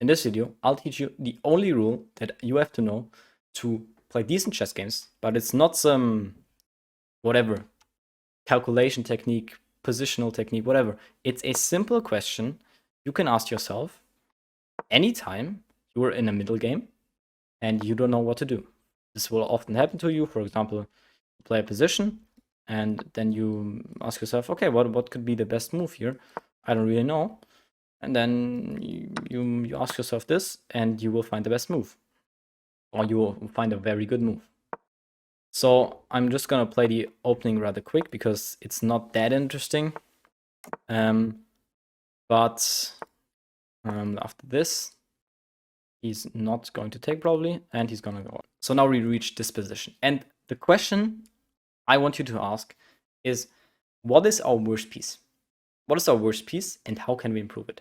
In this video, I'll teach you the only rule that you have to know to play decent chess games, but it's not some whatever calculation technique, positional technique, whatever. It's a simple question you can ask yourself anytime you're in a middle game and you don't know what to do. This will often happen to you. For example, you play a position and then you ask yourself, okay, what could be the best move here? I don't really know. And then you ask yourself this, and you will find the best move. Or you will find a very good move. So I'm just gonna play the opening rather quick because it's not that interesting. But after this, he's not going to take probably, and he's gonna go on. So now we reach this position. And the question I want you to ask is, what is our worst piece? What is our worst piece and how can we improve it?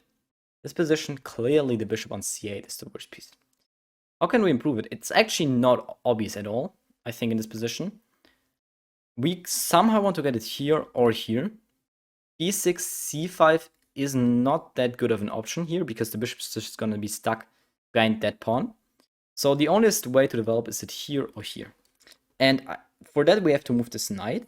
This position, clearly the bishop on c8 is the worst piece. How can we improve it? It's actually not obvious at all, I think, in this position. We somehow want to get it here or here. e6, c5 is not that good of an option here because the bishop is just going to be stuck behind that pawn. So the only way to develop is it here or here. And for that, we have to move this knight,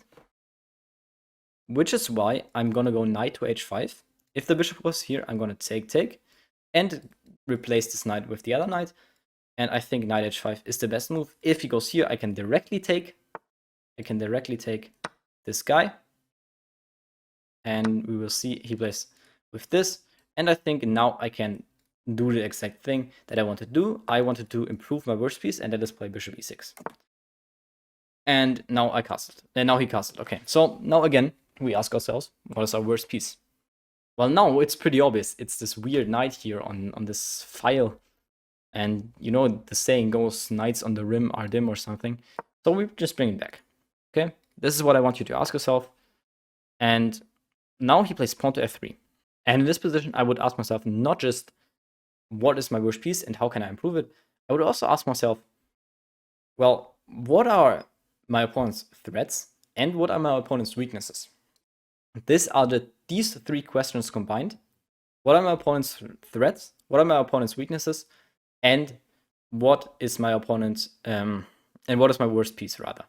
which is why I'm going to go knight to h5. If the bishop was here, I'm going to take, and replace this knight with the other knight. And I think knight h5 is the best move. If he goes here, I can directly take. I can directly take this guy. And we will see he plays with this. And I think now I can do the exact thing that I want to do. I wanted to improve my worst piece, and that is play bishop e6. And now I castled. And now he castled. Okay, so now again, we ask ourselves, what is our worst piece? Well, now it's pretty obvious. It's this weird knight here on this file. And you know the saying goes, knights on the rim are dim or something. So we just bring it back. Okay? This is what I want you to ask yourself. And now he plays pawn to f3. And in this position, I would ask myself not just what is my worst piece and how can I improve it. I would also ask myself, well, what are my opponent's threats and what are my opponent's weaknesses? These three questions combined. What are my opponent's threats? What are my opponent's weaknesses? And what is my opponent's and what is my worst piece rather?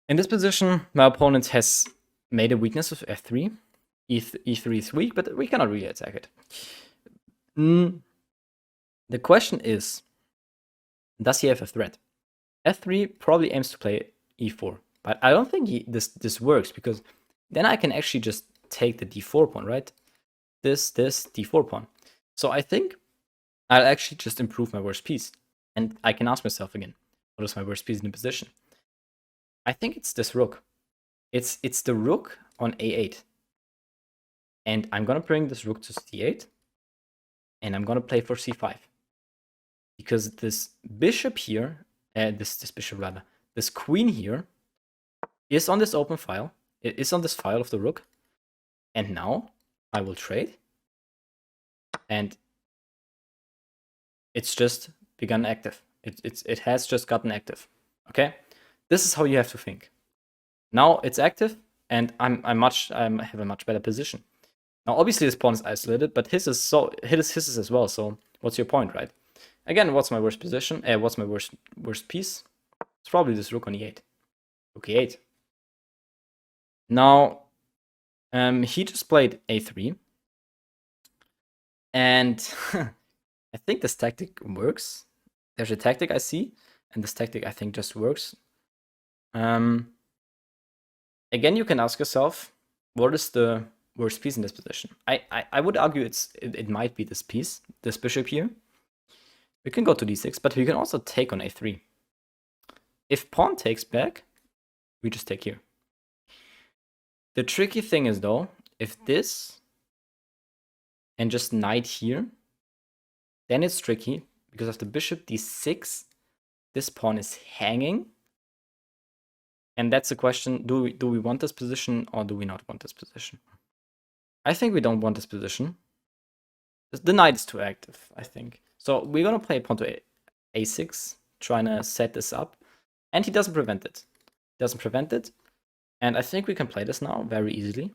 In this position, my opponent has made a weakness with f3. e3 is weak, but we cannot really attack it. The question is, does he have a threat? f3 probably aims to play e4, but I don't think this works because then I can actually just take the d4 pawn, right? This d4 pawn. So I think I'll actually just improve my worst piece. And I can ask myself again, what is my worst piece in the position? I think it's this rook. It's the rook on a8. And I'm going to bring this rook to c8. And I'm going to play for c5. Because this bishop here, this queen here, is on this open file. It is on this file of the rook. And now I will trade. And it's just begun active. It has just gotten active. Okay? This is how you have to think. Now it's active, and I have a much better position. Now obviously this pawn is isolated, but his is as well. So what's your point, right? Again, what's my worst position? What's my worst piece? It's probably this rook on e8. Rook e8. Now he just played a3. And I think this tactic works. There's a tactic I see, and this tactic I think just works. Again, you can ask yourself, what is the worst piece in this position? I would argue it might be this piece, this bishop here. We can go to d6, but we can also take on a3. If pawn takes back, we just take here. The tricky thing is though, if this and just knight here, then it's tricky because of the bishop d6. This pawn is hanging. And that's the question, do we want this position or do we not want this position? I think we don't want this position. The knight is too active, I think. So we're going to play pawn to a6, trying to set this up. And he doesn't prevent it. And I think we can play this now very easily.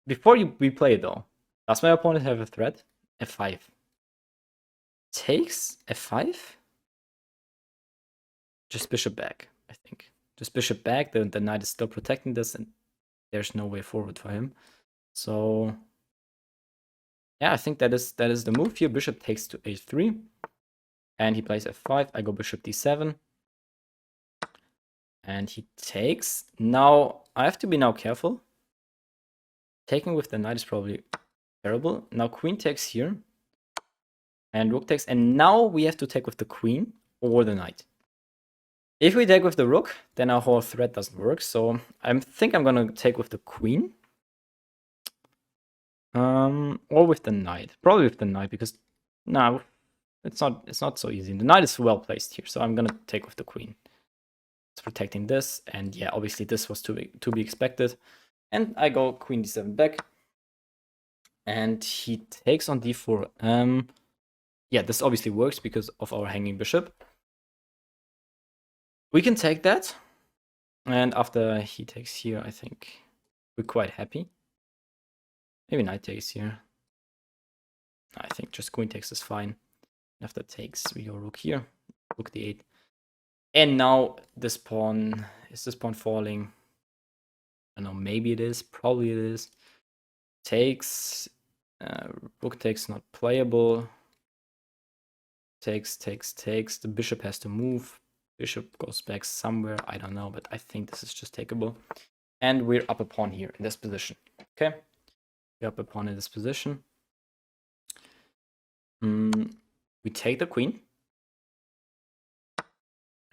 Before we play though, Does my opponent have a threat? F5. Takes F5? Just bishop back, I think. Just bishop back, the knight is still protecting this, and there's no way forward for him. So yeah, I think that is the move here. Bishop takes to a3, and he plays f5. I go bishop d7, and he takes. Now I have to be now careful. Taking with the knight is probably terrible. Now queen takes here, and rook takes, and now we have to take with the queen or the knight. If we take with the rook, then our whole threat doesn't work. So I think I'm gonna take with the queen. Or with the knight. Probably with the knight, because no, it's not so easy. The knight is well placed here, so I'm gonna take with the queen. It's protecting this, and yeah, obviously this was to be expected. And I go queen d7 back, and he takes on d4. Yeah, this obviously works because of our hanging bishop. We can take that, and after he takes here, I think we're quite happy. Maybe knight takes here. I think just queen takes is fine. After takes, we go rook here, rook d8. And now this pawn, is this pawn falling? I don't know, maybe it is, probably it is. Takes, rook takes not playable. Takes, the bishop has to move. Bishop goes back somewhere, I don't know, but I think this is just takeable. And we're up a pawn here in this position, okay? We're up a pawn in this position. We take the queen.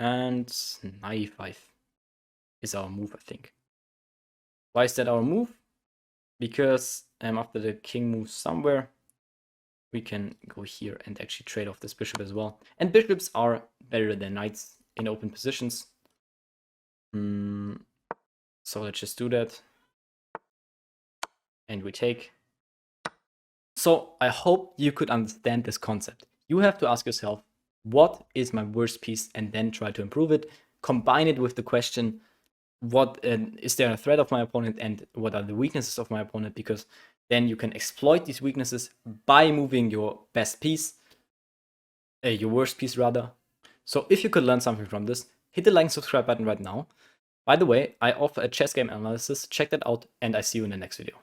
And knight e5 is our move, I think. Why is that our move? Because after the king moves somewhere, we can go here and actually trade off this bishop as well. And bishops are better than knights in open positions. So let's just do that. And we take. So I hope you could understand this concept. You have to ask yourself, what is my worst piece, and then try to improve it. Combine it with the question, what is there a threat of my opponent, and what are the weaknesses of my opponent, because then you can exploit these weaknesses by moving your best piece, your worst piece rather. So if you could learn something from this, hit the like and subscribe button right now. By the way, I offer a chess game analysis, check that out, and I see you in the next video.